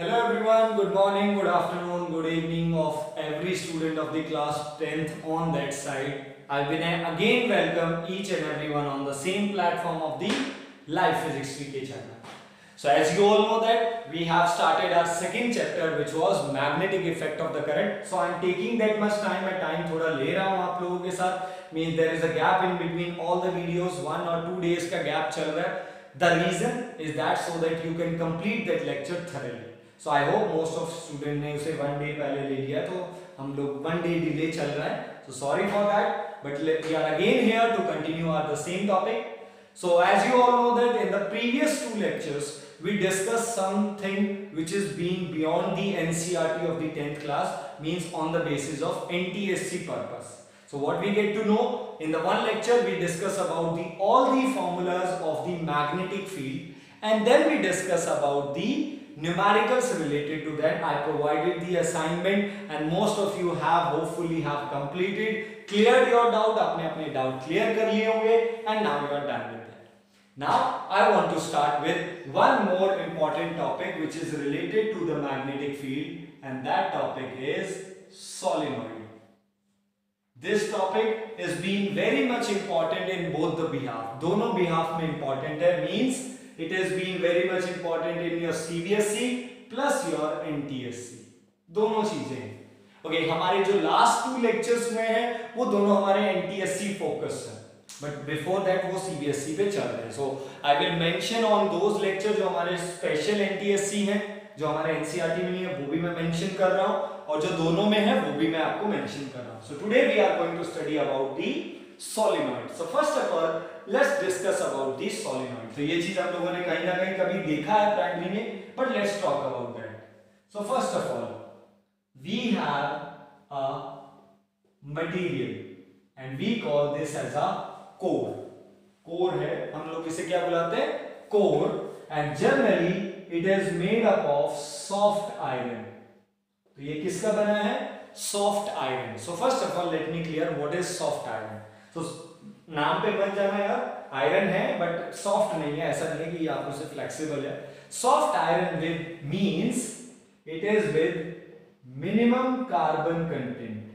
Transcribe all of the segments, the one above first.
Hello everyone, good morning, good afternoon, good evening of every student of the class 10th on that side. I will again welcome each and everyone on the same platform of the Life Physics VK channel. So as you all know that we have started our second chapter which was magnetic effect of the current. So I am taking that much time, मैं time थोड़ा ले रहा हूँ आप लोगों के साथ. Means there is a gap in between all the videos, 1 or 2 days का gap चल रहा है. The reason is that so that you can complete that lecture thoroughly. So I hope most of student ने उसे 1 day पहले ले लिया तो हम लोग 1 day delay चल रहा है. So sorry for that, but we are again here to continue our the same topic. So as you all know that in the previous 2 lectures we discussed something which is being beyond the NCERT of the 10th class, means on the basis of NTSC purpose. So what we get to know in the one lecture we discuss about all the formulas of the magnetic field, and then we discuss about the numericals related to that. I provided the assignment and most of you have hopefully have completed, cleared your doubt, अपने अपने doubt clear कर लिए होंगे, and now you are done with that. Now I want to start with one more important topic which is related to the magnetic field, and that topic is solenoid. This topic is being very much important in both the behalf. दोनों behalf में important है, means it has been very much important in your CBSE plus your NTSC. दोनों चीजें हैं. Okay, हमारे जो last 2 lectures में हैं वो दोनों हमारे NTSC focus हैं. But before that वो CBSE पे चल रहे हैं. So I will mention on those lectures जो हमारे special NTSC हैं, जो हमारे NCERT में नहीं है वो भी मैं mention कर रहा हूँ, और जो दोनों में है वो भी मैं आपको mention कर रहा हूँ. So today we are going to study about the solenoid. So first of all let's discuss about the solenoid. तो ये चीज आप लोगों ने कहीं ना कहीं कभी देखा है प्राइमरी में, but let's talk about that. So first of all we have a material and we call this as a core. core है, हम लोग इसे क्या बुलाते हैं? core. And generally it is made up of soft iron. तो ये किसका बना है? Soft iron. So first of all let me clear what is soft iron. So नाम पे बन जाना यार, आयरन है बट सॉफ्ट नहीं है, ऐसा नहीं है कि आप उसे फ्लेक्सिबल है. Soft iron with means it is with minimum carbon content.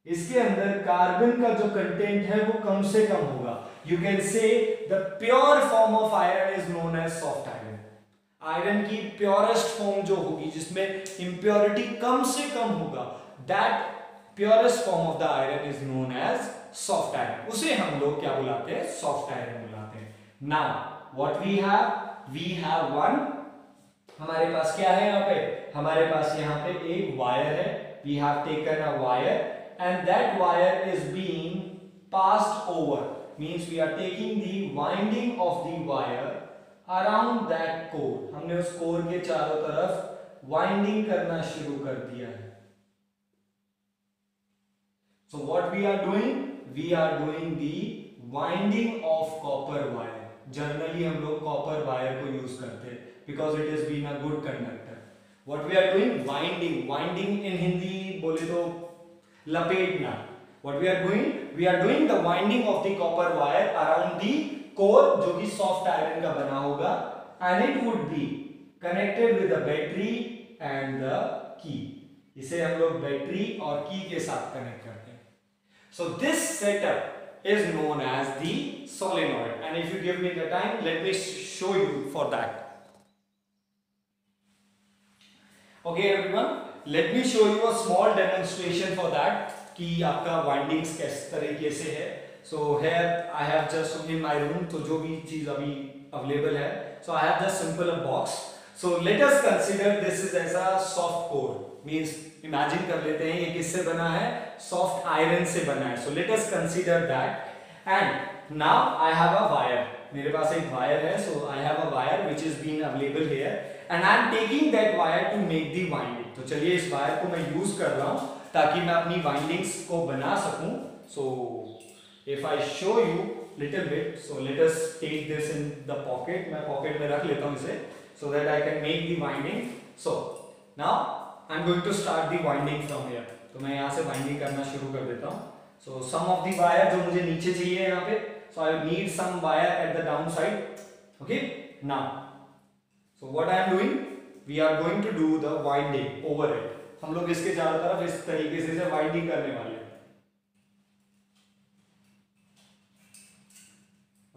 इसके अंदर कार्बन का जो कंटेंट है वो कम से कम होगा. You can say the pure form of iron is known as soft iron. Iron की प्योरेस्ट फॉर्म जो होगी जिसमें इंप्योरिटी कम से कम होगा, that purest form of the iron is known as soft iron. उसे हम लोग क्या बुलाते हैं? सॉफ्ट आयरन बुलाते हैं. Now what we have one, हमारे पास क्या है यहाँ पे? हमारे पास यहाँ पे एक वायर है. We have taken a wire and that wire is being passed over, means we are taking the winding of the wire around that core. हमने उस कोर के चारों तरफ वाइंडिंग करना शुरू कर दिया है. So what we are doing? We are doing the winding of copper wire. Generally हम लोग copper wire को use करते हैं because it has been a good conductor. What we are doing? Winding. Winding in Hindi बोले तो लपेटना. What we are doing? We are doing the winding of the copper wire around the core जो कि soft iron का बना होगा, and it would be connected with the battery and the key. इसे हम लोग बैटरी और की के साथ कनेक्ट करते हैं. So this setup is known as the solenoid, and if you give me the time let me show you for that. Okay everyone, let me show you a small demonstration for that कि आपका windings किस तरीके से है. So here I have just in my room, तो जो भी चीज अभी available है, so I have just simple a box. So let us consider this is as a soft core, means imagine कर लेते हैं ये किससे बना है? सॉफ्ट आयरन से बना है. So let us consider that. And now I have a wire. मेरे पास एक वायर है. So I have a wire which is been available here and I am taking that wire to make the winding. तो चलिए इस wire को मैं use कर रहा हूं ताकि मैं अपनी वाइंडिंग्स को बना सकूं. So if I show you little bit, so let us take this in the pocket. मैं पॉकेट में रख लेता हूं इसे so that I can make the winding. So now I am going to start the winding from here. तो मैं यहाँ से वाइंडिंग करना शुरू कर देता हूँ. So some of the wire जो मुझे नीचे चाहिए यहाँ पे, so I need some wire at the down side. Okay. Now, so what I am doing? We are going to do the winding over it. हम लोग इसके चारों तरफ इस तरीके से इसे वाइंडिंग करने वाले हैं।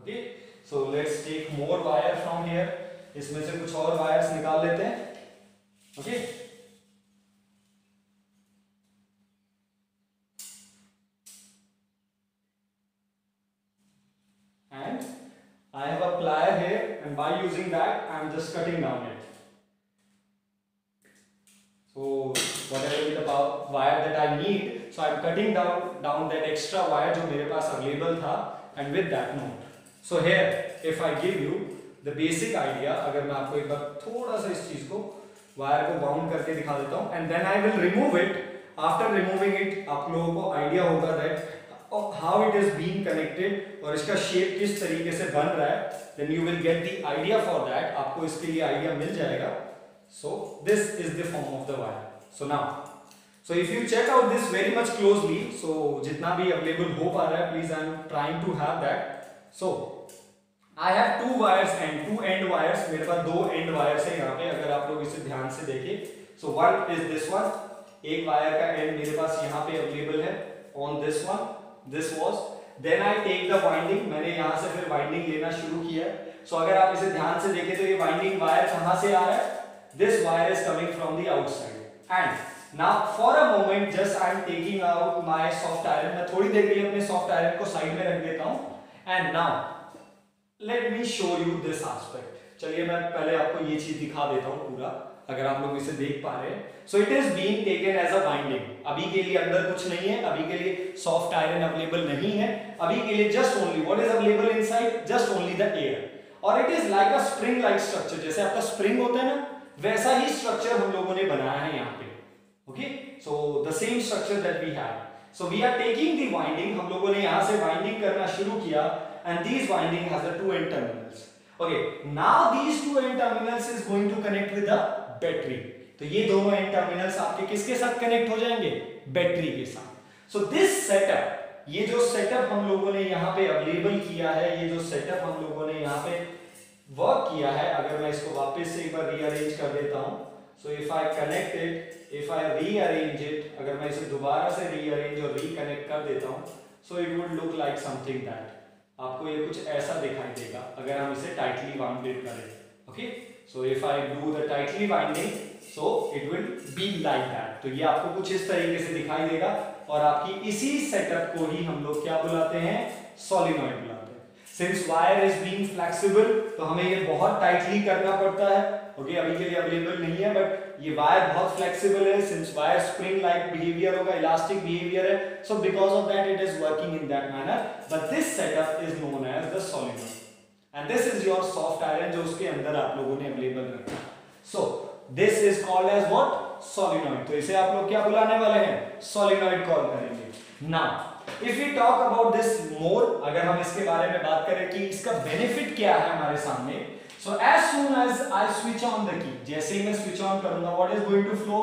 Okay, so let's take more wire from here. इसमें से कुछ और वायर्स निकाल लेते हैं। Okay, and I have a plier here, and by using that I am just cutting down it. So whatever be the wire that I need, so I am cutting down that extra wire जो मेरे पास available था, and with that note. So here if I give you the basic idea, अगर मैं आपको एक बार थोड़ा सा इस चीज को वायर को बाउंड करके दिखा देता हूँ, and then I will remove it. After removing it, आप लोगों को आइडिया होगा that how it is being connected और इसका शेप किस तरीके से बन रहा है, then you will get the idea for that. आपको इसके लिए आइडिया मिल जाएगा. So this is the form of the wire. So now, so if you check out this very much closely, so जितना भी available हो पा रहा है, please I am trying to have that. So I have two wires and two end wires. मेरे पास दो end wires है यहाँ पे, अगर आप लोग इसे ध्यान से देखें. So one is this one. एक वायर का end मेरे पास यहाँ पे available है on this one. This was. Then I take the winding. मैंने यहाँ से फिर winding लेना शुरू किया. So अगर आप इसे ध्यान से देखें तो ये winding wire कहाँ से आ रहा है? This wire is coming from the outside. And now for a moment just I am taking out my soft iron. मैं थोड़ी देर के लिए अपने soft iron को साइड में रख देता हूँ. And now let me show you this aspect. चलिए मैं पहले आपको ये चीज दिखा देता हूँ पूरा, अगर आप लोग इसे देख पा रहे हैं. So it is being taken as a binding. अभी के लिए अंदर कुछ नहीं है, अभी के लिए soft iron available नहीं है, अभी के लिए just only what is available inside, just only the air. और it is like a spring like structure. जैसे आपका spring होता है ना, वैसा ही structure हम लोगों ने बनाया है यहाँ पे. Okay, so the same structure that we have. So we are taking the winding. हम लोगों ने यहाँ से winding करना शुरू किया, and these winding has the two end terminals. Okay, now these two end terminals is going to connect with the battery. तो ये दोनों end terminals आपके किसके साथ connect हो जाएंगे? बैटरी के साथ. So this setup, ये जो setup हम लोगों ने यहाँ पे available किया है, ये जो setup हम लोगों ने यहाँ पे work किया है, अगर मैं इसको वापस से एक बार rearrange कर देता हूँ. So if I connect it, if I rearrange it, अगर मैं इसे दोबारा से rearrange और reconnect कर देता हूँ, so it would look like something that. आपको ये कुछ ऐसा दिखाई देगा अगर हम इसे टाइटली बाउंडेड करें. Okay, so if I do the tightly binding, so it will be like that. तो ये आपको कुछ इस तरीके से दिखाई देगा, और आपकी इसी सेटअप को ही हम लोग क्या बुलाते हैं? सोलिनॉइड बुलाते हैं. Since wire is being flexible, तो हमें ये बहुत टाइटली करना पड़ता है. ओके, अभी के लिए अवेलेबल नहीं है, बट ये वायर बहुत फ्लेक्सिबल है. Since wire spring like behaviour होगा, इलास्टिक बिहेवियर है, so because of that it is working in that manner. But this setup is known as the solenoid, and this is your soft iron जो उसके अंदर आप लोगों ने available रखा. So this is called as what? Solenoid. तो इसे आप लोग क्या बुलाने वाले हैं? सोलिनॉइड कॉल करेंगे. Now if we talk about this मोर, अगर हम इसके बारे में बात करें कि इसका बेनिफिट क्या है हमारे सामने. So as soon as I switch on the key, जैसे ही मैं switch on करूंगा, what is going to flow?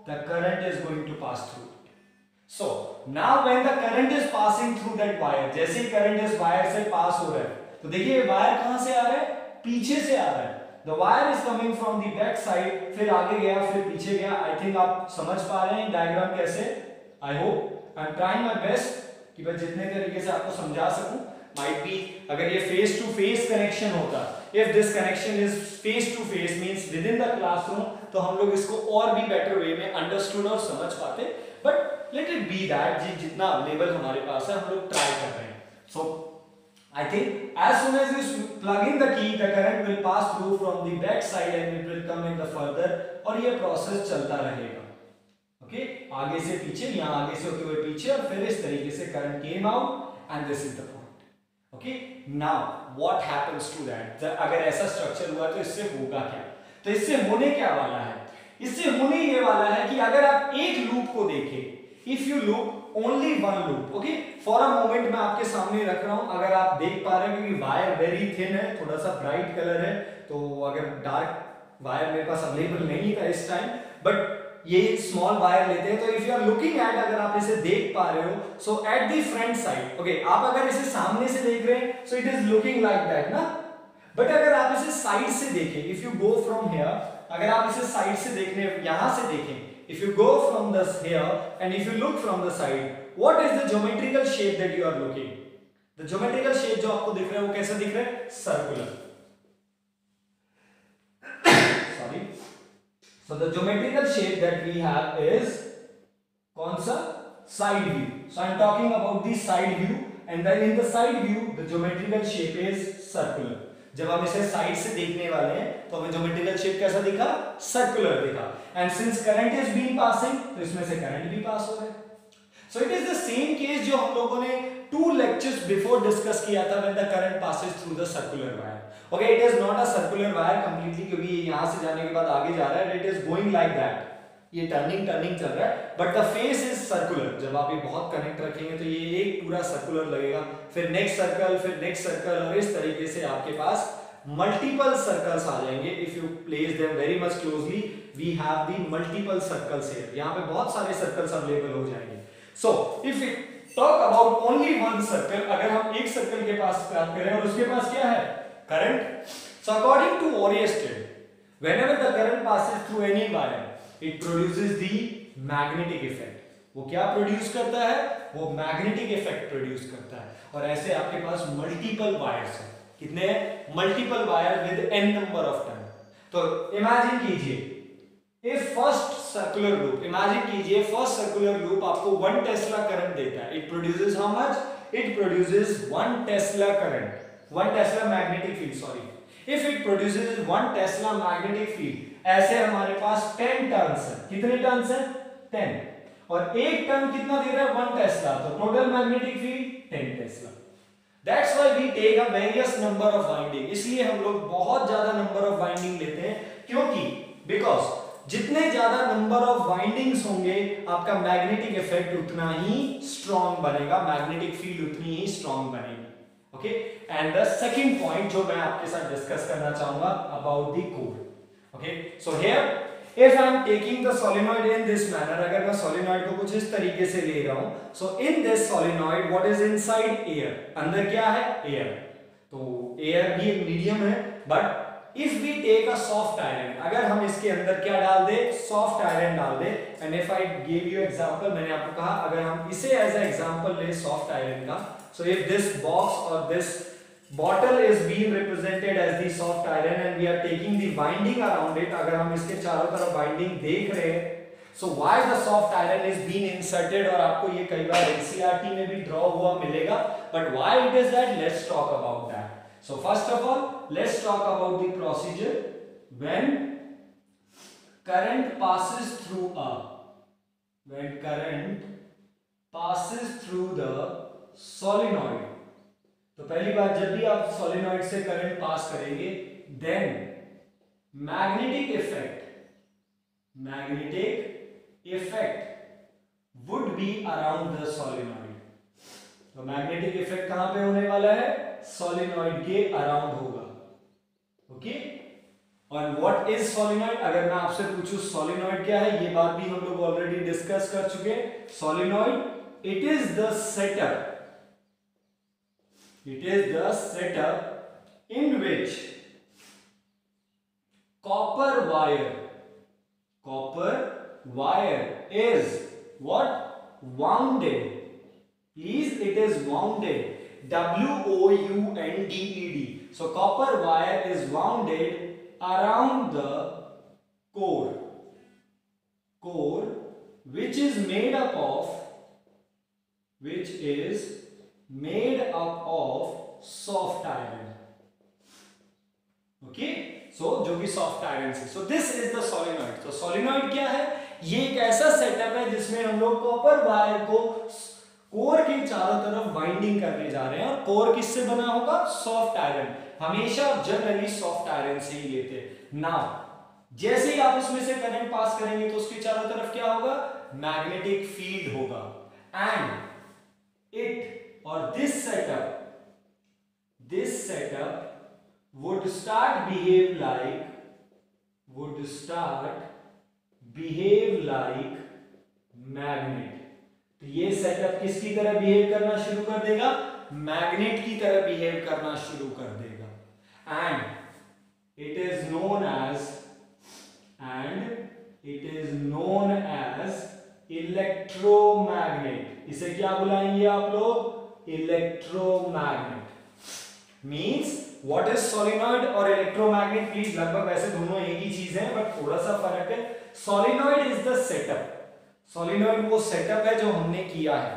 The current is going to pass through. So now when the current is passing through that wire, जैसे ही current इस wire से pass हो रहा है, तो देखिए wire कहाँ से आ रहा है? पीछे से आ रहा है. The wire is coming from the back side, फिर आगे गया, फिर पीछे गया. I think आप समझ पा रहे हैं डायग्राम कैसे? I hope I'm trying my best कि मैं जितने तरीके से आपको समझा सकूं. Might be अगर ये face to face connection होता, if this connection is face to face means within the classroom, तो हम लोग इसको और भी better way में understood और समझ पाते. But let it be that जितना available हमारे पास है हम लोग try कर रहे हैं. So I think as soon as you plug in the key, the current will pass through from the back side and it will come in the further, और ये process चलता रहेगा. Okay, आगे से पीछे, यहाँ आगे से होते हुए पीछे, और फिर इस तरीके से current came out and this is the point. Okay, now what happens to that? अगर ऐसा स्ट्रक्चर हुआ तो इससे होगा क्या? तो इससे होने क्या वाला है? इससे होने ये वाला है कि अगर आप एक लूप को देखें, if you look only one loop, okay, for a moment मैं आपके सामने रख रहा हूं, अगर आप देख पा रहे हैं क्योंकि वायर वेरी थिन है, थोड़ा सा ब्राइट कलर है, तो अगर डार्क वायर मेरे पास अवेलेबल नहीं था इस टाइम, बट ये स्मॉल वायर लेते हैं. तो if you are looking at, अगर आप इसे देख पा रहे हो, so at the front side, okay, आप अगर इसे सामने से देख रहे हैं, so it is looking like that ना. बट अगर आप इसे साइड से देखें, if you go from here, अगर आप इसे साइड से देखने, यहां से देखें, if you go from this here and if you look from the side, what is the geometrical shape that you are looking? The geometrical shape जो आपको दिख रहा है वो कैसा दिख रहा है? Circular. Sorry. So the geometrical shape that we have is कौन सा? Side view. So I am talking about the side view, and then in the side view the geometrical shape is circular. जब हम इसे side से देखने वाले हैं तो हमें ज्योमेट्रिकल शेप कैसा दिखा? सर्कुलर दिखा. And since current is being passing, तो इसमें से करंट भी पास हो रहा है. सो it is the same case जो हम लोगों ने 2 लेक्चर्स बिफोर डिस्कस किया था when the current passes through the circular wire. Okay, it is not a circular wire completely, क्योंकि ये यहां से जाने के बाद आगे जा रहा है. It is going like that. ये टर्निंग चल रहा है, but the face is circular. जब आप ये बहुत कनेक्ट रखेंगे तो ये एक पूरा सर्कुलर लगेगा, फिर नेक्स्ट सर्कल, फिर नेक्स्ट सर्कल, और इस तरीके से आपके पास मल्टीपल सर्कल्स आ जाएंगे. If you place them very much closely, we have the multiple circles here. यहां पे बहुत सारे सर्कल्स अवेलेबल हो जाएंगे. So if we talk about only one circle, अगर हम एक सर्कल के पास बात करें और उसके पास क्या है? Current. So according to Oersted, whenever the current passes through any wire, it produces the magnetic effect. वो क्या प्रोड्यूस करता है? वो मैग्नेटिक इफेक्ट प्रोड्यूस करता है. और ऐसे आपके पास मल्टीपल वायर्स हैं. कितने हैं? Multiple wire with n number of turn. तो इमेजिन कीजिए, if first circular loop, imagine कीजिए फर्स्ट सर्कुलर लूप आपको 1 टेस्ला करंट देता है. It produces how much? It produces 1 Tesla current, 1 Tesla magnetic field. Sorry, if it produces 1 Tesla magnetic field, ऐसे हमारे पास 10 turns हैं. कितने टर्न्स हैं? 10. और एक टर्न कितना दे रहा है? 1 टेस्ला. तो total magnetic field 10 tesla. That's why we take a various number of winding. इसलिए हम लोग बहुत ज्यादा नंबर ऑफ वाइंडिंग लेते हैं, क्योंकि बिकॉज जितने ज्यादा नंबर ऑफ वाइंडिंग्स होंगे आपका मैग्नेटिक इफेक्ट उतना ही स्ट्रॉन्ग बनेगा, मैग्नेटिक फील्ड उतनी ही स्ट्रॉन्ग बनेगी. Okay, and the second point जो मैं आपके साथ डिस्कस करना चाहूंगा about the core. Okay, so here if I am taking the solenoid in this manner, अगर मैं solenoid को कुछ इस तरीके से ले रहा हूं, so in this solenoid what is inside? Air. अंदर क्या है? Air. तो air भी एक मीडियम है, but if we take a soft iron, अगर हम इसके अंदर क्या डाल दे? soft iron डाल दे. and if I gave you example, मैंने आपको कहा अगर हम इसे as a example ले soft iron का, so if this box or this bottle is being represented as the soft iron and we are taking the winding around it, अगर हम इसके चारों तरफ वाइंडिंग देख रहे हैं, so why the soft iron is being inserted, और आपको ये कई बार NCERT में भी ड्रॉ हुआ मिलेगा, but why it is that, let's talk about that. So first of all let's talk about the procedure when current passes through the solenoid. तो पहली बात, जब भी आप सोलेनॉइड से करंट पास करेंगे, then magnetic effect would be around the solenoid. तो magnetic effect कहां पे होने वाला है? सोलेनॉइड के अराउंड होगा. ओके, और व्हाट इज सोलेनॉइड? अगर मैं आपसे पूछूं सोलेनॉइड क्या है, ये बात भी हम लोग ऑलरेडी डिस्कस कर चुके हैं. Solenoid, it is the setup in which copper wire is what? Wounded. Please, it is wounded. WOUNDED. So copper wire is wounded around the core which is made up of soft iron. Okay, so जो भी soft iron है. So this is the solenoid. So solenoid क्या है? ये एक ऐसा setup है जिसमें हम लोग कॉपर वायर को कोर के चारों तरफ वाइंडिंग करने जा रहे हैं. और कोर किससे बना होगा? Soft iron. हमेशा जनरली सॉफ्ट आयरन से ही लेते हैं. नाउ जैसे ही आप इसमें से करंट पास करेंगे तो उसके चारों तरफ क्या होगा? मैग्नेटिक फील्ड होगा. And it or this setup would start behave like magnet. तो ये सेटअप किसकी तरह बिहेव करना शुरू कर देगा? मैग्नेट की तरह बिहेव करना शुरू कर देगा. And it is known as and it is known as electromagnet. इसे क्या बुलाएंगे आप लोग? Electromagnet. Means what is solenoid और इलेक्ट्रोमैग्नेट? प्लीज लगभग वैसे दोनों एक ही चीज है बट थोड़ा सा फर्क है। Solenoid is the setup, solenoid वो सेटअप है जो हमने किया है,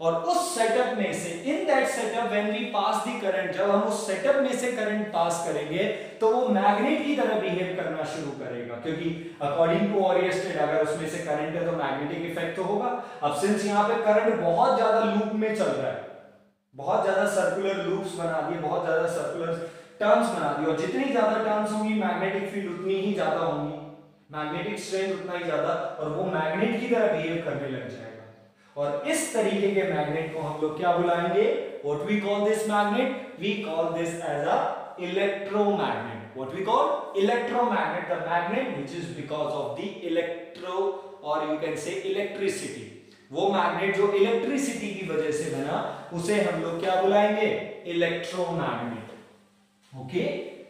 और उस सेटअप में से in that setup when we pass the current, जब हम उस सेटअप में से करंट पास करेंगे तो वो मैग्नेट की तरह बिहेव करना शुरू करेगा, क्योंकि अकॉर्डिंग टू ओरिएस्टेड अगर उसमें से करंट है तो मैग्नेटिक इफेक्ट तो होगा। अब सिंस यहाँ पे करंट बहुत ज्यादा लूप में चल रहा है, बहुत ज्यादा सर्कुलर लूप्स बना दिए, बहुत ज्यादा सर्कुलर टर्न्स बना दिए, और जितनी ज्यादा टर्न्स होंगी मैग्नेटिक फील्ड उतनी ही ज्यादा होंगी, मैग्नेटिक स्ट्रेंथ उतना ही ज्यादा, और वो मैग्नेट की तरह बिहेव करने लग जाएगा। और इस तरीके के मैग्नेट को हम लोग क्या बुलाएंगे? What we call this magnet? We call this as a electromagnet. What we call? Electromagnet, the magnet which is because of the electro और यू कैन से इलेक्ट्रिसिटी। वो मैग्नेट जो इलेक्ट्रिसिटी की वजह से बना उसे हम लोग क्या बुलाएंगे? इलेक्ट्रोमैग्नेट। ओके,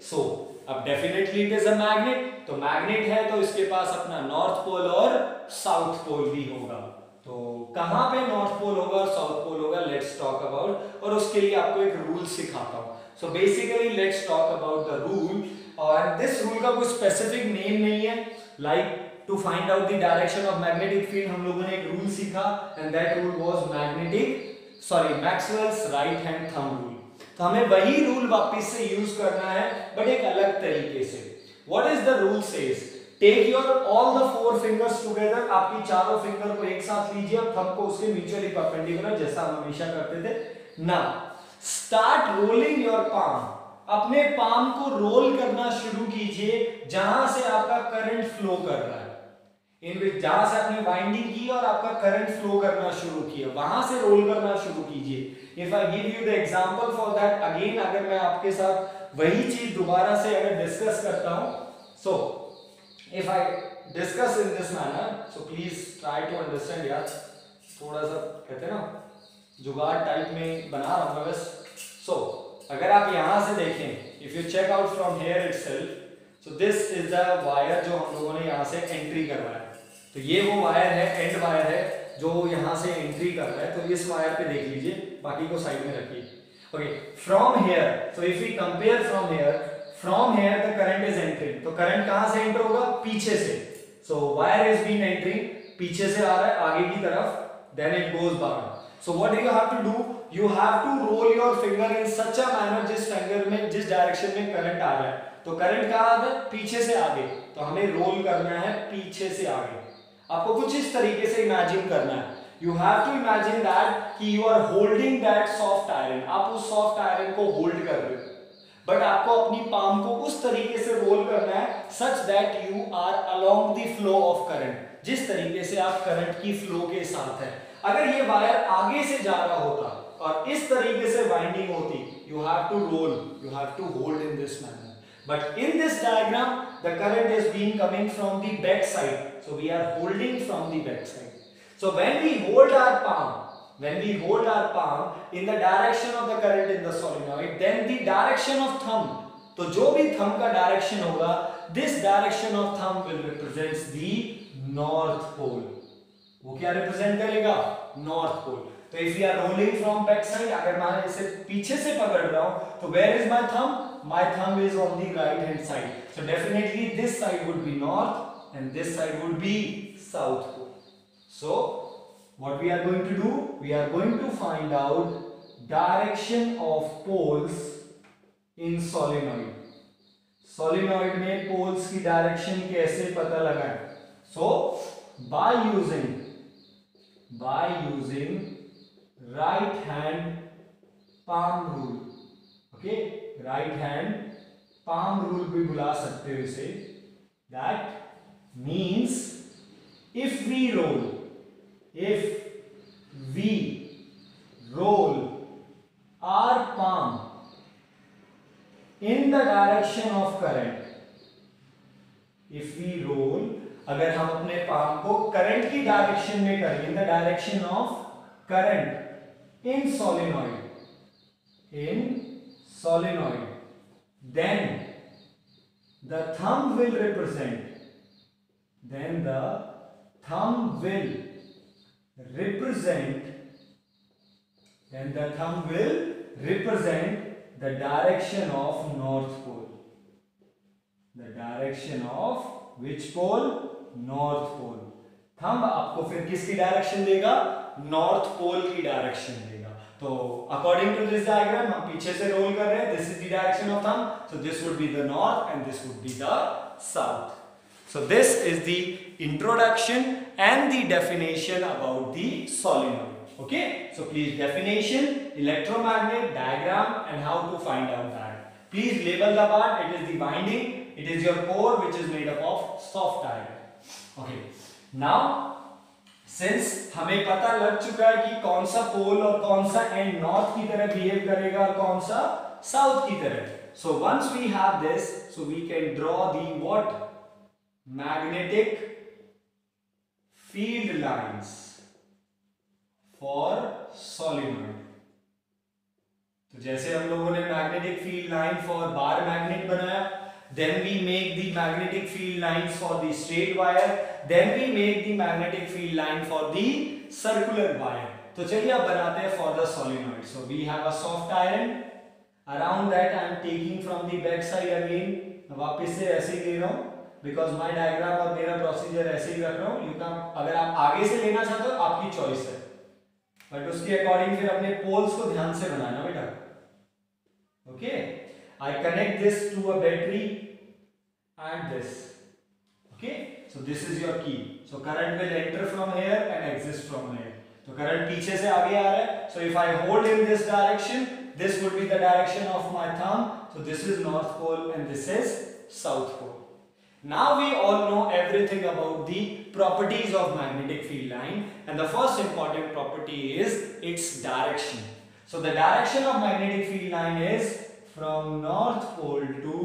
सो अब definitely it is a magnet, तो मैग्नेट है तो इसके पास अपना नॉर्थ पोल और साउथ पोल भी होगा। तो कहां पे नॉर्थ पोल होगा और साउथ पोल होगा, लेट्स टॉक अबाउट, और उसके लिए आपको एक रूल सिखाता हूं। So basically let's talk about the rule, और दिस रूल का कोई स्पेसिफिक नेम नहीं है, like to find out the direction of magnetic field हम लोगों ने एक रूल सीखा, and that rule was Maxwell's right hand thumb rule. तो हमें वही रूल वापस से यूज करना है बट एक अलग तरीके से। What is the rule says? Take your all the 4 fingers together, आपकी चारों फिंगर को एक साथ लीजिए और थंब को उसके म्यूचुअली परपेंडिकुलर, जैसा हम हमेशा करते थे। Now start rolling your palm, अपने पाम को रोल करना शुरू कीजिए जहां से आपका करंट फ्लो कर रहा है, इन विच जहां से आपने वाइंडिंग की और आपका करंट फ्लो करना शुरू किया, वहां से रोल करना शुरू कीजिए। If I give you the example for that, again अगर मैं आपके साथ वही चीज दोबारा से अगर डिस्कस करता हूं, सो if I discuss in this manner, so please try to understand यार, थोड़ा सा कहते हैं ना जुगाड़ टाइप में बना रहा हूँ बस। So अगर आप यहाँ से देखें, if you check out from here itself, so this is the wire जो हम लोगों ने यहाँ से एंट्री करवाया है, तो ये वो वायर है, एंड वायर है जो यहाँ से एंट्री कर रहा है, तो इस वायर पे देख लीजिए, बाकी को साइड में रखिए। Okay, from here, so if we compare from here the current is entering, तो करंट कहां से एंटर होगा? पीछे से। so wire is been entering, पीछे से आ रहा है आगे की तरफ, then it goes back. so what you have to do, you have to roll your finger in such a manner, जिस फिंगर में जिस डायरेक्शन में करंट आ रहा है, तो करंट कहां आ रहा है? पीछे से आगे, तो हमें रोल करना है पीछे से आगे। आपको कुछ इस तरीके से इमेजिन करना है, you have to imagine that कि you are holding that soft iron, आप उस सॉफ्ट आयरन को होल्ड कर रहे हो, बट आपको अपनी पाम को उस तरीके से रोल करना है such that you are along the flow of current, जिस तरीके से आप करंट की फ्लो के साथ है। अगर ये वायर आगे से जा रहा होता और इस तरीके से वाइंडिंग होती, you have to roll, you have to hold in this manner, but in this diagram the current is being coming from the back side, so we are holding from the back side. So when we hold our palm, when we hold our palm in the direction of the current in the solenoid, then the direction of thumb, तो जो भी thumb का direction होगा, this direction of thumb will represents the north pole। वो क्या represent करेगा? north pole। तो if we are rolling from back side, अगर मैं इसे पीछे से पकड़ रहा हूँ, तो where is my thumb? My thumb is on the right hand side, so definitely this side would be north and this side would be south pole। so what we are going to do, we are going to find out direction of poles in solenoid। solenoid में poles की direction कैसे पता लगाएं? so by using right hand palm rule, okay, right hand palm rule भी बुला सकते हो इसे। that means if we roll our palm in the direction of current, if we roll, अगर हम अपने पाम को करंट की डायरेक्शन में करें, in the direction of current in solenoid, then the thumb will represent then the thumb will represent the direction of north pole. The direction of which pole? North pole. Thumb आपको फिर किसकी direction देगा? North pole की direction देगा. तो according to this diagram हम पीछे से रोल कर रहे हैं. This is the direction of thumb, so this would be the north and this would be the south. So this is the introduction and the definition about the solenoid. Okay, so please definition, electromagnet, diagram and how to find out that. Please label the part. It is the winding, it is your core which is made up of soft iron. Okay, now since हमें पता लग चुका है कि कौन सा पोल और कौन सा एंड नॉर्थ की तरह बिहेव करेगा और कौन सा साउथ की तरह. So once we have this, so we can draw the what? Magnetic field lines for solenoid. तो जैसे हम लोगों ने magnetic field line for bar magnet बनाया, then we make the magnetic field lines for the straight wire, then we make the magnetic field line for the circular wire. तो चलिए अब बनाते हैं for the solenoid. So we have a soft iron. Around that I am taking from the back side again. वापस से ऐसे ही ले रहा हूँ बिकॉज माई डायग्राम और मेरा प्रोसीजर ऐसे ही रख रहा हूँ. यू कैन, अगर आप आगे से लेना चाहते हो आपकी चॉइस है, बट उसके अकॉर्डिंग फिर अपने पोल्स को ध्यान से बनाना बेटा. Okay, I connect this to a battery and this. Okay, so this is your key. So current will enter from here and exit from here. तो करंट पीछे से आगे आ रहा है. So if I hold in this direction, this would be the direction of my thumb. So this is north pole and this is south pole. Now we all know everything about the properties of magnetic field line, and the first important property is its direction. So the direction of magnetic field line is from north pole to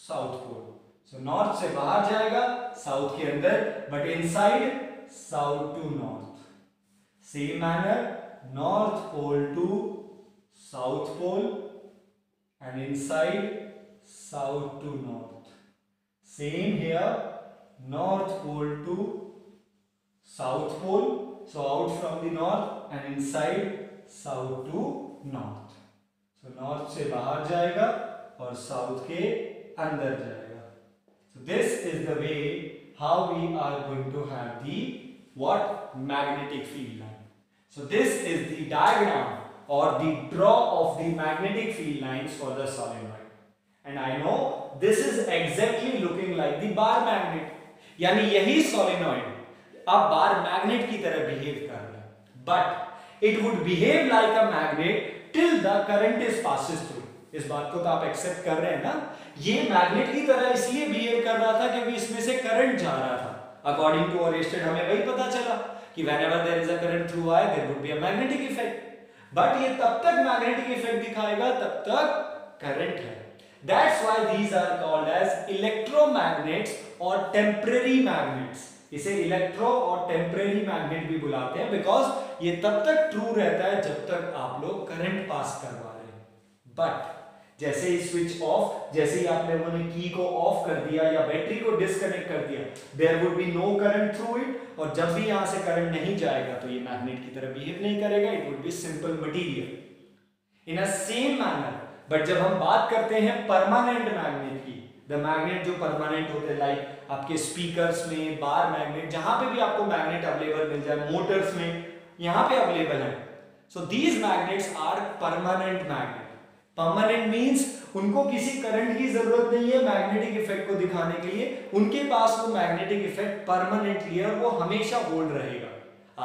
south pole. So north से बाहर जाएगा, south के अंदर, but inside south to north. Same manner, north pole to south pole and inside south to north. Same here, north pole to south pole, so out from the north and inside south to north. So north से बाहर जाएगा और south के अंदर जाएगा. So this is the way how we are going to have the what? Magnetic field line. So this is the diagram or the draw of the magnetic field lines for the solenoid. And I know this is exactly looking like the bar magnet. यानी यही solenoid अब bar magnet की तरह behave कर रहा है. But it would behave like a magnet till the current is passes through. इस बात को तो आप accept कर रहे हैं ना? ये magnet की तरह इसलिए behave कर रहा था क्योंकि इसमें से current जा रहा था. According to Oersted हमें वही पता चला कि whenever there is a current through wire, there would be a magnetic effect. But ये तब तक magnetic effect दिखाएगा तब तक current है. That's why these are called as electromagnets or temporary magnets. इसे इलेक्ट्रो और टेम्परेरी मैग्नेट भी बुलाते हैं बिकॉज ये तब तक ट्रू रहता है जब तक आप लोग करंट पास करवा रहे हैं. बट जैसे ही स्विच ऑफ, जैसे ही आप लोगों ने की को ऑफ कर दिया या बैटरी को डिस्कनेक्ट कर दिया, there would be no current through it. और जब भी यहां से करंट नहीं जाएगा तो ये मैग्नेट की तरह बिहेव नहीं करेगा. It would be simple material in a same manner. But जब हम बात करते हैं परमानेंट मैग्नेट की, द मैग्नेट जो परमानेंट होते हैं लाइक आपके स्पीकर्स में, बार मैग्नेट, जहां पे भी आपको मैग्नेट अवेलेबल मिल जाए, मोटर्स में यहां पे अवेलेबल है. So these magnets are permanent magnet. Permanent means उनको किसी करंट की जरूरत नहीं है मैग्नेटिक इफेक्ट को दिखाने के लिए. उनके पास वो मैग्नेटिक इफेक्ट परमानेंटली है और वो हमेशा होल्ड रहेगा.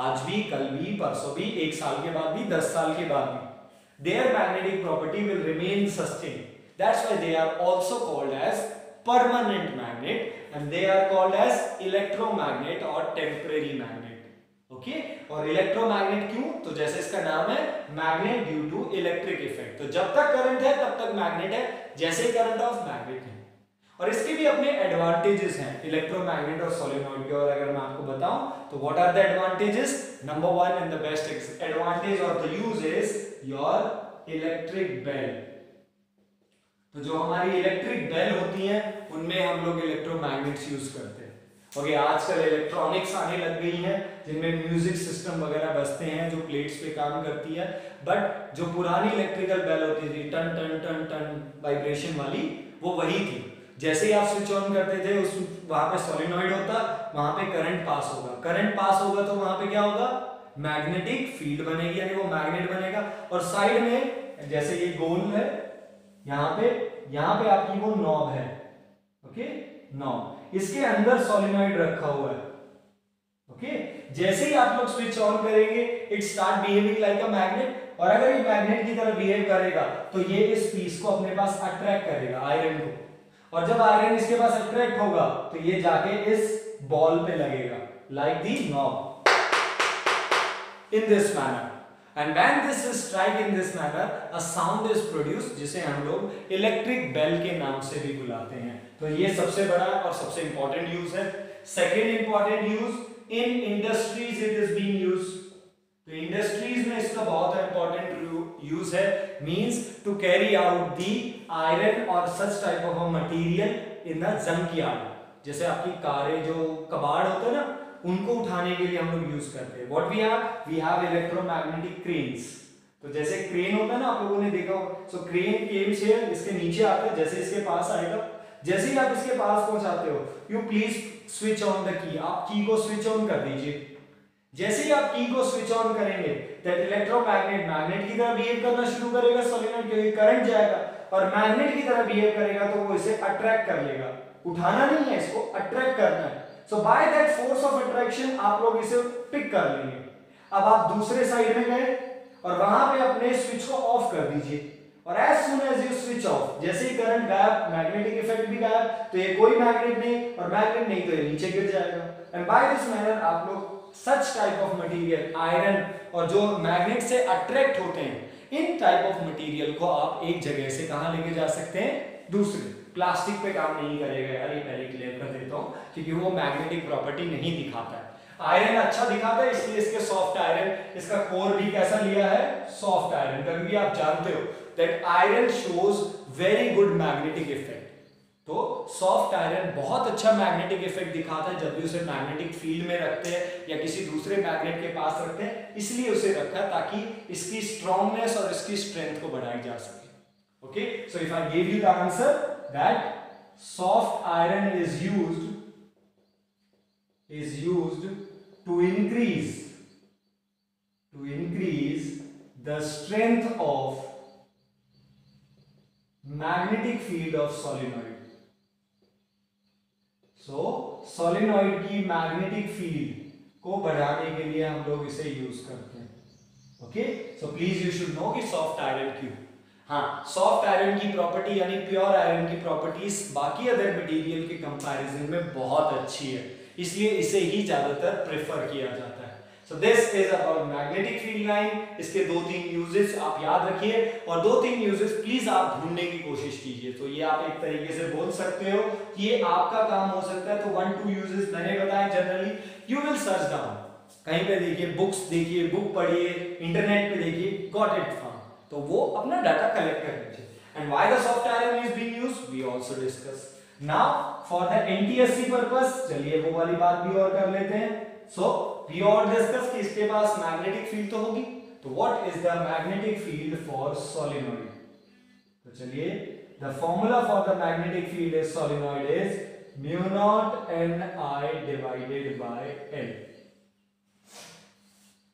आज भी, कल भी, परसों भी, 1 साल के बाद भी, 10 साल के बाद भी. Their magnetic property will remain sustained. That's why they are also called as permanent magnet and they are called as electromagnet or temporary magnet. Okay? और electromagnet क्यों? तो जैसे इसका नाम है magnet due to electric effect. तो जब तक करंट है तब तक मैग्नेट है, जैसे ही करंट ऑफ मैग्नेट है. और इसके भी अपने एडवांटेजेस हैं इलेक्ट्रोमैग्नेट और सोलेनॉइड के. और अगर मैं आपको बताऊं तो what are the advantages? Number 1 and the best advantage of the use is your electric bell. तो जो हमारी इलेक्ट्रिक बेल होती हैं उनमें हम लोग इलेक्ट्रोमैग्नेट्स यूज करते हैं. ओके, आजकल इलेक्ट्रॉनिक्स आने लग गई हैं जिनमें म्यूजिक सिस्टम वगैरह बजते हैं जो प्लेट्स पे काम करती है, बट जो पुरानी इलेक्ट्रिकल बेल होती थी टन टन टन टन वाइब्रेशन वाली, वो वही थी। जैसे ही आप स्विच ऑन करते थे उस वहां पे सोलिनॉइड होता, वहां पे करंट पास होगा, करंट पास होगा तो वहां पे क्या होगा, मैग्नेटिक फील्ड बनेगी, यानी वो मैग्नेट बनेगा। और साइड में जैसे ये गोल है, यहाँ पे आपकी वो नॉब है, ओके नॉब, इसके अंदर सोलिनॉइड रखा हुआ है। ओके, जैसे ही आप लोग स्विच ऑन करेंगे it start behaving like a magnet, और अगर ये मैग्नेट की तरह बिहेव करेगा तो ये इस पीस को अपने पास अट्रैक्ट करेगा, आयरन को, और जब आयरन इसके पास अट्रैक्ट होगा तो ये जाके इस बॉल पे लगेगा like the knob in this manner, and when this is strike in this manner a sound is produced, जिसे हम लोग इलेक्ट्रिक बेल के नाम से भी बुलाते हैं। तो ये सबसे बड़ा और सबसे इंपॉर्टेंट यूज है। Second important use, in industries it is being used. तो इंडस्ट्रीज में इसका बहुत इंपॉर्टेंट यूज है, means to carry out the iron और such type of a material in the junkyard. जैसे आपकी कारें जो कबाड़ होते हैं ना, उनको उठाने के लिए हम लोग यूज करते हैं। What we have electromagnetic cranes. तो जैसे क्रेन होता है ना, आप लोगों ने देखा हो, सो क्रेन केम्स हियर, इसके नीचे आते हैं, जैसे इसके पास आएगा, जैसे ही आप इसके पास पहुंचाते हो, you please switch on the key, आप की को स्विच ऑन कर दीजिए। जैसे ही आप की को स्विच ऑन करेंगे, दैट इलेक्ट्रोमैग्नेट मैग्नेट की तरह बिहेव करना शुरू करेगा, सोलेनॉइड क्योंकि करंट जाएगा, और मैग्नेट की तरह बिहेव करेगा तो वो इसे अट्रैक्ट कर लेगा। उठाना नहीं है, इसको अट्रैक्ट करना है। So by that force of attraction आप लोग इसे पिक कर लेंगे। अब आप दूसरे साइड में गए और वहां पे अपने स्विच को ऑफ कर दीजिए, और as soon as you switch off, जैसे ही करंट गायब, मैग्नेटिक इफेक्ट भी गायब, तो ये कोई मैग्नेट नहीं, और मैग्नेट नहीं तो ये नीचे गिर जाएगा। एंड बाय दिस मैनर आप लोग सच टाइप ऑफ मटेरियल, आयरन और जो मैग्नेट से अट्रैक्ट होते हैं, इन टाइप ऑफ मटेरियल को आप एक जगह से कहां लेके जा सकते हैं, दूसरे। प्लास्टिक पे काम नहीं करेगा यार, ये पहले क्लियर कर देता हूं, क्योंकि वो मैग्नेटिक प्रॉपर्टी नहीं दिखाता है। आयरन अच्छा दिखाता है, इसलिए इसके सॉफ्ट आयरन, इसका कोर भी कैसा लिया है, सॉफ्ट आयरन। कभी भी आप जानते हो that iron shows very good magnetic effect. तो सॉफ्ट आयरन बहुत अच्छा मैग्नेटिक इफेक्ट दिखाता है जब भी उसे मैग्नेटिक फील्ड में रखते हैं या किसी दूसरे मैग्नेट के पास रखते हैं, इसलिए उसे रखा है ताकि इसकी स्ट्रॉन्गनेस और इसकी स्ट्रेंथ को बढ़ाई जा सके। Okay, so if I give you the answer that soft iron is used to increase the strength of magnetic field of solenoid. So solenoid की magnetic field को बढ़ाने के लिए हम लोग इसे यूज करते हैं। Okay, so please you should know कि सॉफ्ट आयरन क्यों। हाँ, सॉफ्ट आयरन की प्रॉपर्टी यानी प्योर आयरन की प्रॉपर्टीज बाकी अदर मटेरियल के कंपैरिजन में बहुत अच्छी है, इसलिए इसे ही ज्यादातर प्रेफर किया जाता है। सो this is about magnetic field line. इसके 2-3 यूजेस आप याद रखिए, और 2-3 यूजेस प्लीज आप ढूंढने की कोशिश कीजिए। तो ये आप एक तरीके से बोल सकते हो कि ये आपका काम हो सकता है। तो 1-2 यूजेस मैंने बताए, generally you will search down, कहीं पे देखिए, बुक्स देखिए, बुक पढ़िए, इंटरनेट पे देखिए, गॉट इट फ्रॉम, तो वो अपना डाटा कलेक्ट कर लीजिए। And why the soft iron is being used we also discuss. Now for the NTSC purpose, चलिए वो वाली बात भी और कर लेते हैं। सो वी और डिस्कस कि इसके पास मैग्नेटिक फील्ड तो होगी, तो what is the magnetic field for solenoid. तो चलिए, the formula for the magnetic field is solenoid is mu not an I divided by L.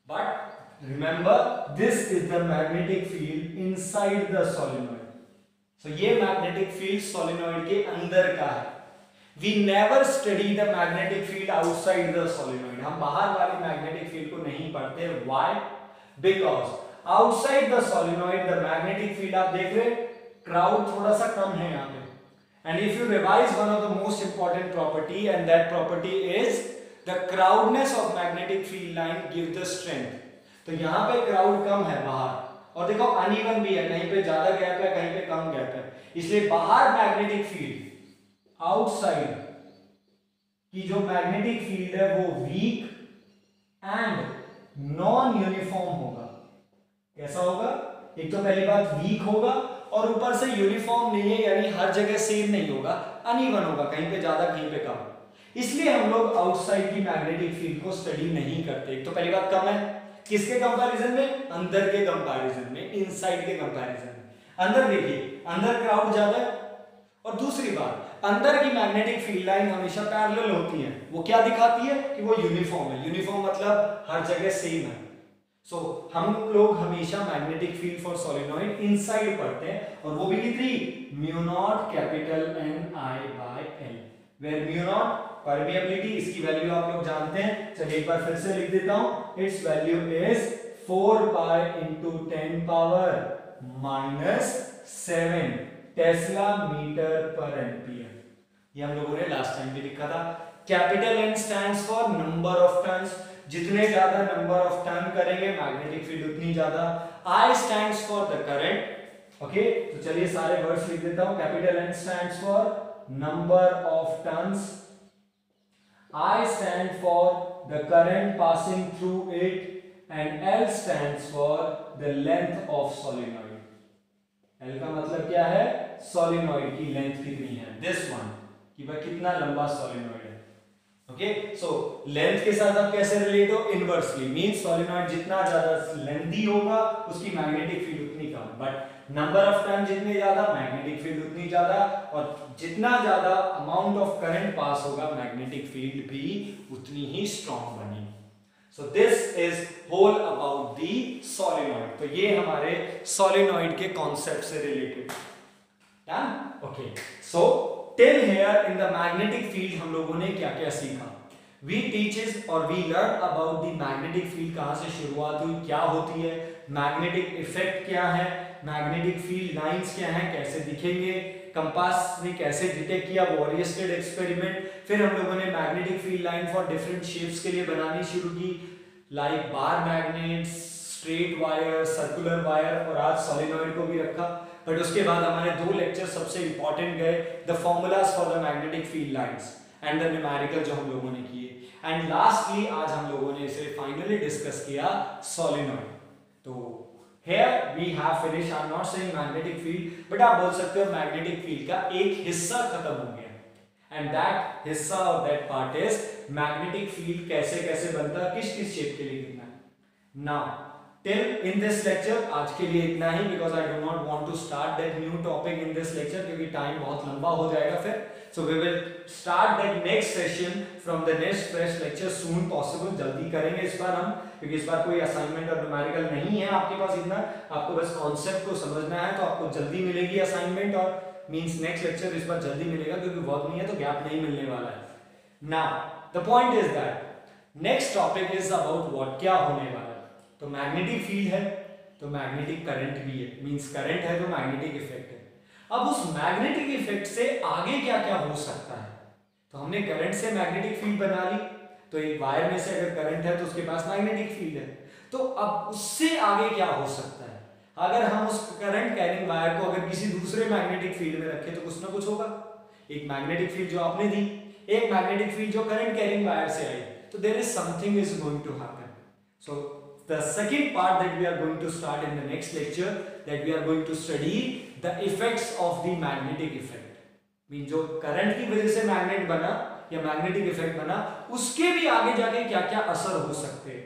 But remember this is the magnetic field inside the solenoid. So ये magnetic field solenoid के अंदर का है। We never study the magnetic field outside the solenoid. हम बाहर वाली magnetic field को नहीं पढ़ते। Why? Because outside the solenoid the magnetic field, आप देख रहे crowd थोड़ा सा कम है यहाँ पे, and if you revise one of the most important property, and that property is the crowdness of magnetic field line give the strength. तो यहाँ पे क्राउड कम है बाहर, और देखो अनइवन भी है, कहीं पे ज्यादा गैप है, कहीं पे कम गैप है, इसलिए बाहर मैग्नेटिक फील्ड, आउटसाइड की जो मैग्नेटिक फील्ड है वो वीक एंड नॉन यूनिफॉर्म होगा। कैसा होगा? एक तो पहली बात वीक होगा, और ऊपर से यूनिफॉर्म नहीं है, यानी हर जगह सेम नहीं होगा, अनइवन होगा, कहीं पे ज्यादा कहीं पे कम। इसलिए हम लोग आउटसाइड की मैग्नेटिक फील्ड को स्टडी नहीं करते। एक तो पहली बात कम है, किसके कंपैरिजन में? अंदर के कंपैरिजन में, इनसाइड के कंपैरिजन में। अंदर देखिए, अंदर क्राउड ज्यादा है, और दूसरी बात, अंदर की मैग्नेटिक फील्ड लाइन हमेशा पैरेलल होती है। वो क्या दिखाती है कि वो यूनिफॉर्म है। यूनिफॉर्म मतलब हर जगह सेम है। सो हम लोग हमेशा magnetic field for solenoid inside पढ़ते हैं, और वो भी कितनी? Mu naught capital N I by L, where mu naught permeability, इसकी वैल्यू आप लोग जानते हैं। चलिए एक बार फिर से लिख देता हूं, it's value is 4 pi into 10 power -7 tesla metre per ampere. ये हम लोगों ने लास्ट टाइम भी लिखा था। Capital N stands for number of turns, जितने ज्यादा नंबर ऑफ टर्न करेंगे मैग्नेटिक फील्ड उतनी ज्यादा। I stands for the current. Okay, तो चलिए सारे वर्ड्स लिख देता हूं। Capital N stands for number of turns, I stand for the current passing through it, and L stands for the length of solenoid. L का मतलब क्या है? सोलिनॉइड की लेंथ कितनी है, दिस वन, कि वह कितना लंबा सोलिनॉइड है। ओके, सो लेंथ के साथ आप कैसे रिलेट हो? इनवर्सली, मींस सोलिनॉइड जितना ज्यादा लेंथी होगा उसकी मैग्नेटिक फील्ड उतनी कम, बट नंबर ऑफ टर्न जितने ज्यादा मैग्नेटिक फील्ड उतनी ज्यादा, और जितना ज्यादा अमाउंट ऑफ करंट पास होगा मैग्नेटिक फील्ड भी उतनी ही स्ट्रांग बनेगी। So this is whole about the solenoid. तो ये हमारे सोलिनॉइड के कॉन्सेप्ट से related. Okay, so till here in the magnetic field हम लोगों ने क्या क्या सीखा? वी टीचेस और we learn about the magnetic field, कहां से शुरुआत हुई, क्या होती है, मैग्नेटिक इफेक्ट क्या है, मैग्नेटिक फील्ड लाइंस क्या हैं, कैसे दिखेंगे, कंपास ने कैसे डिटेक्ट किया, वॉरियस्टेड एक्सपेरिमेंट। फिर हम लोगों ने magnetic field line for different shapes के लिए बनानी शुरू की, लाइक बार magnets, straight wire, circular wire, और आज सोलिनॉइड को भी रखा। बट उसके बाद हमारे दो लेक्चर सबसे इंपॉर्टेंट गए, the formulas for the magnetic field lines and the numerical जो हम लोगों ने किए, एंड लास्टली आज हम लोगों ने इसे फाइनली डिस्कस किया सोलिनॉइड। तो here we have finished, I'm not saying magnetic field, but आप बोल सकते हो मैग्नेटिक फील्ड का एक हिस्सा खत्म हो गया, and that हिस्सा और that part is magnetic field कैसे कैसे बनता है, किस किस शेप के लिए कितना है। Now till in this lecture आज के लिए इतना ही, because I do not want to start that new topic in this lecture क्योंकि टाइम बहुत लंबा हो जाएगा फिर। So we will start that next session from the next fresh lecture soon possible, जल्दी करेंगे इस बार हम, क्योंकि इस बार कोई असाइनमेंट और न्यूमेरिकल नहीं है आपके पास इतना, आपको बस कॉन्सेप्ट को समझना है, तो आपको जल्दी मिलेगी असाइनमेंट, और मींस नेक्स्ट लेक्चर इस बार जल्दी मिलेगा क्योंकि वर्क नहीं है तो गैप नहीं मिलने वाला है। Now the point is that next topic is about what, क्या होने वाला है। तो मैग्नेटिक फील्ड है तो मैग्नेटिक करंट भी है, मींस करंट है तो मैग्नेटिक इफेक्ट है। अब उस मैग्नेटिक इफेक्ट से आगे क्या क्या हो सकता है, तो हमने करंट से मैग्नेटिक फील्ड बना ली, तो एक वायर में से अगर करंट है तो उसके पास मैग्नेटिक फील्ड है, तो अब उससे आगे क्या हो सकता है। अगर हम उस करंट कैरिंग वायर को अगर किसी दूसरे मैग्नेटिक फील्ड में रखें तो कुछ ना कुछ होगा। एक मैग्नेटिक फील्ड जो आपने दी, एक मैग्नेटिक फील्ड जो करंट कैरिंग वायर से आई, तो there is something is going to happen. So the second part that we are going to start in the next lecture, that we are going to study the effects of the magnetic effect, mean जो current की वजह से magnet बना या magnetic effect बना, उसके भी आगे जाके क्या क्या असर हो सकते हैं।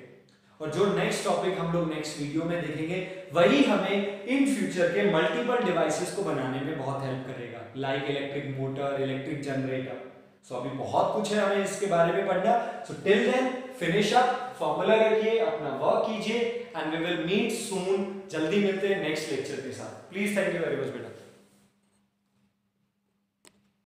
और जो नेक्स्ट टॉपिक हम लोग नेक्स्ट वीडियो में देखेंगे वही हमें इन फ्यूचर के मल्टीपल डिवाइसेस को बनाने में बहुत हेल्प करेगा, like electric motor, electric generator. So अभी बहुत कुछ है हमें इसके बारे में पढ़ना। So till then finish up, formula रखिए, अपना वर्क कीजिए, and we will meet soon. जल्दी मिलते हैं नेक्स्ट लेक्चर के साथ। Please, thank you very much बेटा।